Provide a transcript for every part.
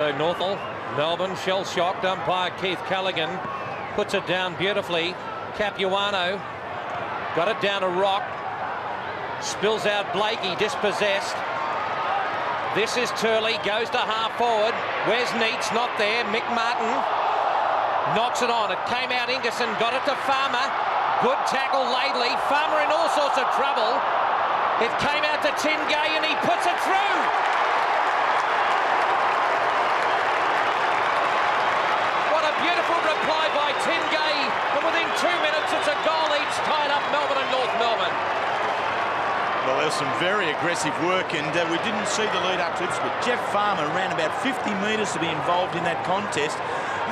So Northall, Melbourne, shell-shocked. Umpire Keith Callaghan puts it down beautifully. Capuano got it down a rock. Spills out Blakey, dispossessed. This is Turley, goes to half forward. Where's Neats? Not there. Mick Martin knocks it on. It came out Ingerson, got it to Farmer. Good tackle, Laidley. Farmer in all sorts of trouble. It came out to Tingay and he puts it through. What a beautiful reply by Tingay. And within 2 minutes, it's a goal each, tied up Melbourne and North Melbourne. Well, there was some very aggressive work, and we didn't see the lead-up clips, but Jeff Farmer ran about 50 metres to be involved in that contest,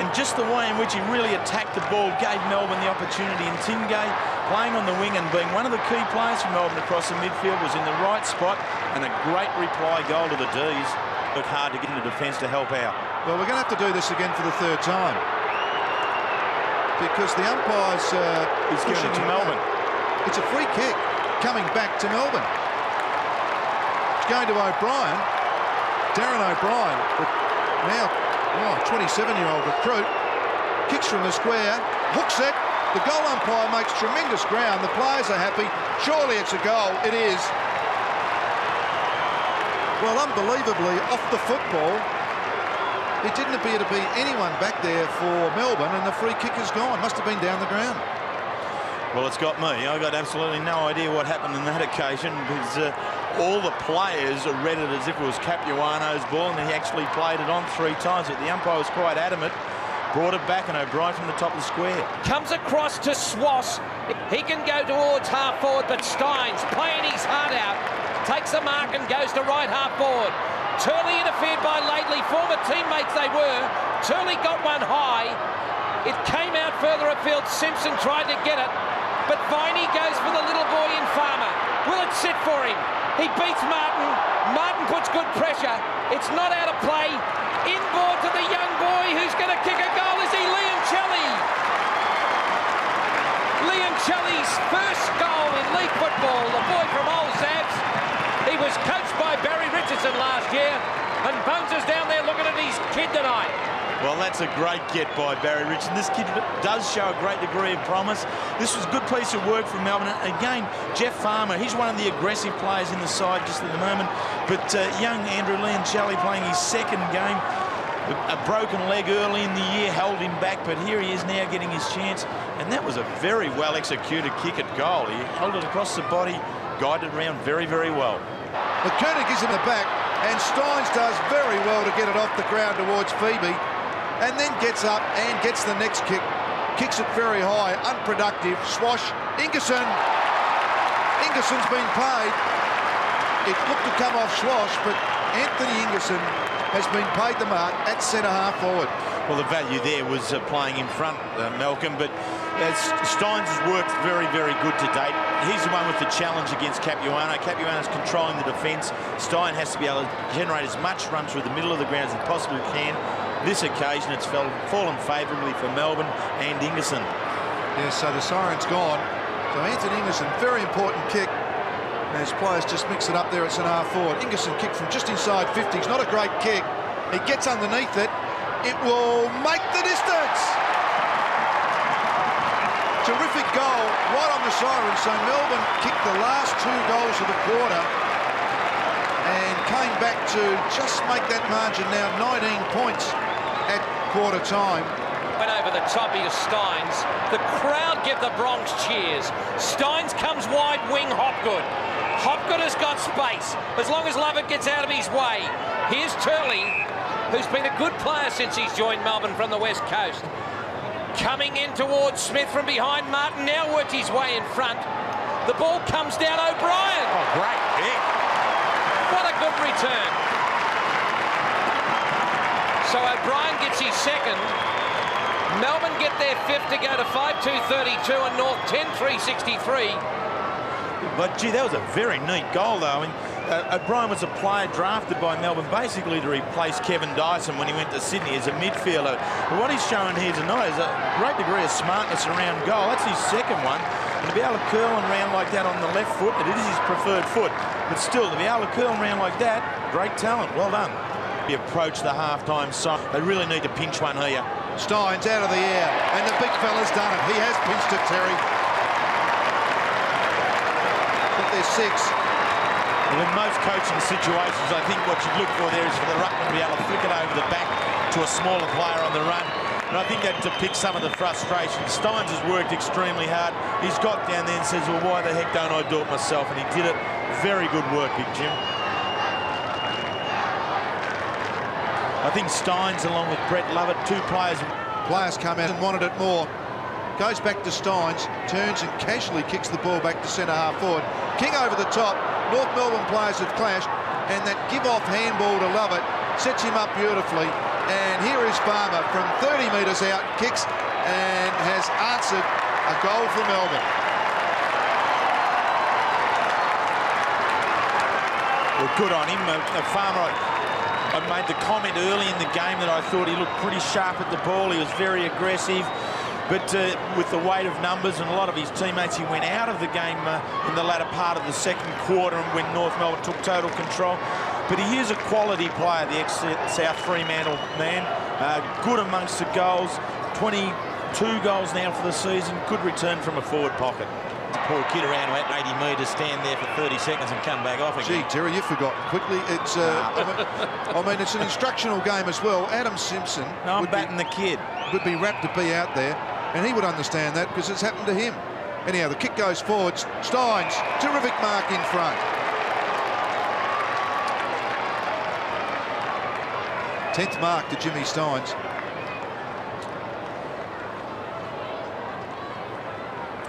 and just the way in which he really attacked the ball gave Melbourne the opportunity, and Tingay, playing on the wing and being one of the key players for Melbourne across the midfield, was in the right spot, and a great reply goal to the D's. Looked hard to get into defence to help out. Well, we're going to have to do this again for the third time, because the umpire's He's giving it to Melbourne. It's a free kick coming back to Melbourne. It's going to O'Brien, Darren O'Brien, now 27-year-old recruit, kicks from the square, hooks it. The goal umpire makes tremendous ground. The players are happy. Surely it's a goal. It is. Well, unbelievably, off the football. It didn't appear to be anyone back there for Melbourne, and the free kick is gone. Must have been down the ground. Well, it's got me. I got absolutely no idea what happened in that occasion, because all the players read it as if it was Capuano's ball, and he actually played it on 3 times, but the umpire was quite adamant, brought it back, and O'Brien from the top of the square. Comes across to Swass. He can go towards half forward, but Stynes, playing his heart out, takes the mark and goes to right half forward. Turley interfered by Laidley. Former teammates they were. Turley got one high. It came out further afield. Simpson tried to get it, but Viney goes for the little boy in Farmer. Will it sit for him? He beats Martin. Martin puts good pressure. It's not out of play. Inboard to the young boy who's going to kick a goal. Is he Leoncelli? Leoncelli's first goal in league football. The boy from Old Sabs. He was coached by Barry Richardson last year, and Bones is down there looking at his kid tonight. Well, that's a great get by Barry Richardson. This kid does show a great degree of promise. This was a good piece of work from Melbourne. Again, Jeff Farmer, he's one of the aggressive players in the side just at the moment. But young Andrew Leoncelli playing his second game. A broken leg early in the year held him back, but here he is now getting his chance. And that was a very well-executed kick at goal. He held it across the body, guided around very, very well. McKernan gives him the back, and Stynes does very well to get it off the ground towards Phoebe, and then gets up and gets the next kick. Kicks it very high, unproductive. Swash, Ingerson. Ingerson's been paid. It looked to come off Swash, but Anthony Ingerson has been paid the mark at centre-half forward. Well, the value there was playing in front, Malcolm, but Stynes has worked very, very good to date. He's the one with the challenge against Capuano. Capuano's controlling the defence. Stynes has to be able to generate as much run through the middle of the ground as he possibly can. This occasion, it's fallen favourably for Melbourne and Ingerson. Yes, so the siren's gone. So Anthony Ingerson, very important kick. As players just mix it up there at centre-half forward. Ingerson kicked from just inside 50. It's not a great kick. He gets underneath it. It will make the distance. Terrific goal right on the siren. So Melbourne kicked the last 2 goals of the quarter and came back to just make that margin now 19 points at quarter time. Went over the top of Stynes. The crowd give the Bronx cheers. Stynes comes wide wing Hopgood. Hopgood has got space as long as Lovett gets out of his way. Here's Turley, who's been a good player since he's joined Melbourne from the West Coast. Coming in towards Smith from behind. Martin now works his way in front. The ball comes down O'Brien. Oh, great kick. What a good return. So O'Brien gets his second. Melbourne get their 5th to go to 5-2-32 and North 10-3-63. But, gee, that was a very neat goal, though. I mean, O'Brien was a player drafted by Melbourne basically to replace Kevin Dyson when he went to Sydney as a midfielder. But what he's showing here tonight is a great degree of smartness around goal. That's his second one. And to be able to curl and round like that on the left foot, it is his preferred foot. But still, to be able to curl and round like that, great talent. Well done. He approached the half-time side. They really need to pinch one here. Stynes out of the air, and the big fella's done it. He has pinched it, Terry. But there's 6. Well, in most coaching situations, I think what you'd look for there is for the ruckman to be able to flick it over the back to a smaller player on the run. And I think that depicts some of the frustration. Stynes has worked extremely hard. He's got down there and says, well, why the heck don't I do it myself? And he did it. Very good work, Big Jim. I think Stynes, along with Brett Lovett, 2 players. Players come out and wanted it more. Goes back to Stynes, turns and casually kicks the ball back to centre half forward. King over the top. North Melbourne players have clashed, and that give-off handball to Lovett sets him up beautifully. And here is Farmer from 30 metres out, kicks and has answered a goal for Melbourne. Well, good on him. Farmer, I made the comment early in the game that I thought he looked pretty sharp at the ball. He was very aggressive. But with the weight of numbers and a lot of his teammates, he went out of the game in the latter part of the second quarter when North Melbourne took total control. But he is a quality player, the ex-South Fremantle man. Good amongst the goals. 22 goals now for the season. Good return from a forward pocket. Poor kid around about 80 metres, stand there for 30 seconds and come back off again. Gee, Terry, you've forgotten quickly. It's, I mean, it's an instructional game as well. Adam Simpson No, I'm batting the kid. Would be rapt to be out there, and he would understand that because it's happened to him. Anyhow, the kick goes forward. Stynes, terrific mark in front. 10th mark to Jimmy Stynes.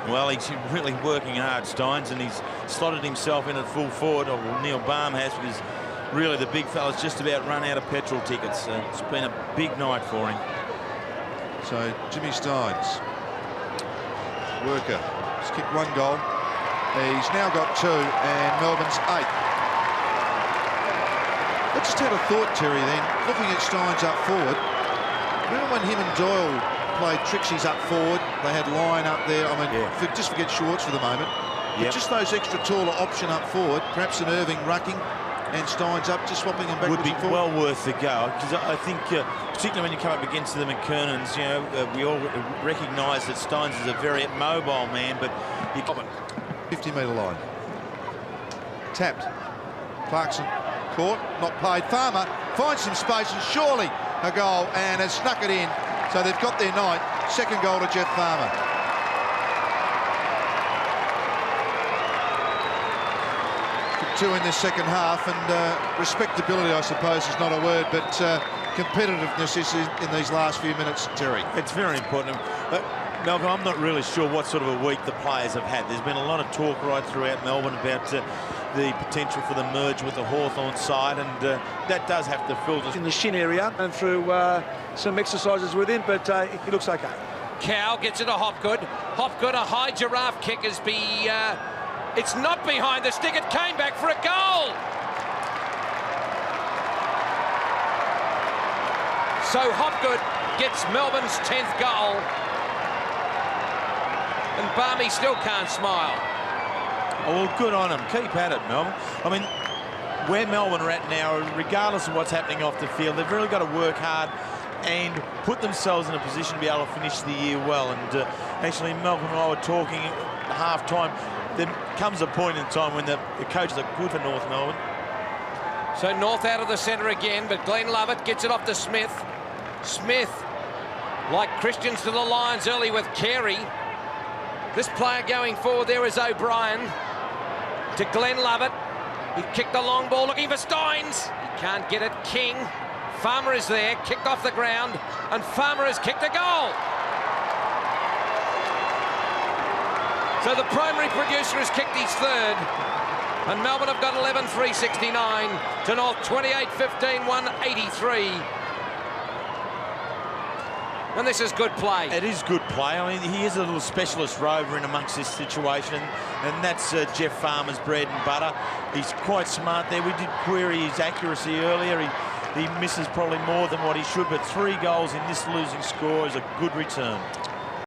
Well, he's really working hard, Stynes, and he's slotted himself in at full forward, or Neil Baum has, because really the big fella's just about run out of petrol tickets. It's been a big night for him. So Jimmy Stynes, worker, he's kicked 1 goal. He's now got 2, and Melbourne's 8. I just had a thought, Terry, then, looking at Stynes up forward. Remember when him and Doyle played Trixie's up forward? They had Line up there. I mean, yeah. Just forget Schwartz for the moment. Yep. But just those extra taller option up forward, perhaps an Irving rucking and Stynes up, just swapping them backwards would be and forward. well worth the go, because I think, particularly when you come up against the McKernans, you know, we all recognise that Stynes is a very mobile man, but you 50-metre line. Tapped. Clarkson caught, not played. Farmer finds some space and surely a goal, and has snuck it in. So they've got their night. 2nd goal to Jeff Farmer. Two in this second half, and respectability, I suppose, is not a word, but competitiveness is in these last few minutes, Terry. It's very important. Malcolm, I'm not really sure what sort of a week the players have had. There's been a lot of talk right throughout Melbourne about the potential for the merge with the Hawthorn side, and that does have to filter in the shin area and through some exercises with him, but he looks okay. Cow gets it to Hopgood. Hopgood, a high giraffe kick is it's not behind the stick, it came back for a goal. So Hopgood gets Melbourne's 10th goal, and Barmy still can't smile. Oh, well, good on him. Keep at it, Melbourne. I mean, where Melbourne are at now, regardless of what's happening off the field, they've really got to work hard and put themselves in a position to be able to finish the year well. And actually, Melbourne and I were talking at half-time. There comes a point in time when the coaches are good for North Melbourne. So North out of the centre again, but Glenn Lovett gets it off to Smith. Smith, like Christians to the Lions early with Carey. This player going forward there is O'Brien. To Glenn Lovett. He kicked the long ball looking for Stynes. He can't get it. King. Farmer is there, kicked off the ground, and Farmer has kicked a goal. So the primary producer has kicked his 3rd, and Melbourne have got 11-3-69 to North 28-15, 183. And this is good play. It is good play. I mean, he is a little specialist rover in amongst this situation, and that's Jeff Farmer's bread and butter. He's quite smart there. We did query his accuracy earlier. He misses probably more than what he should, but 3 goals in this losing score is a good return.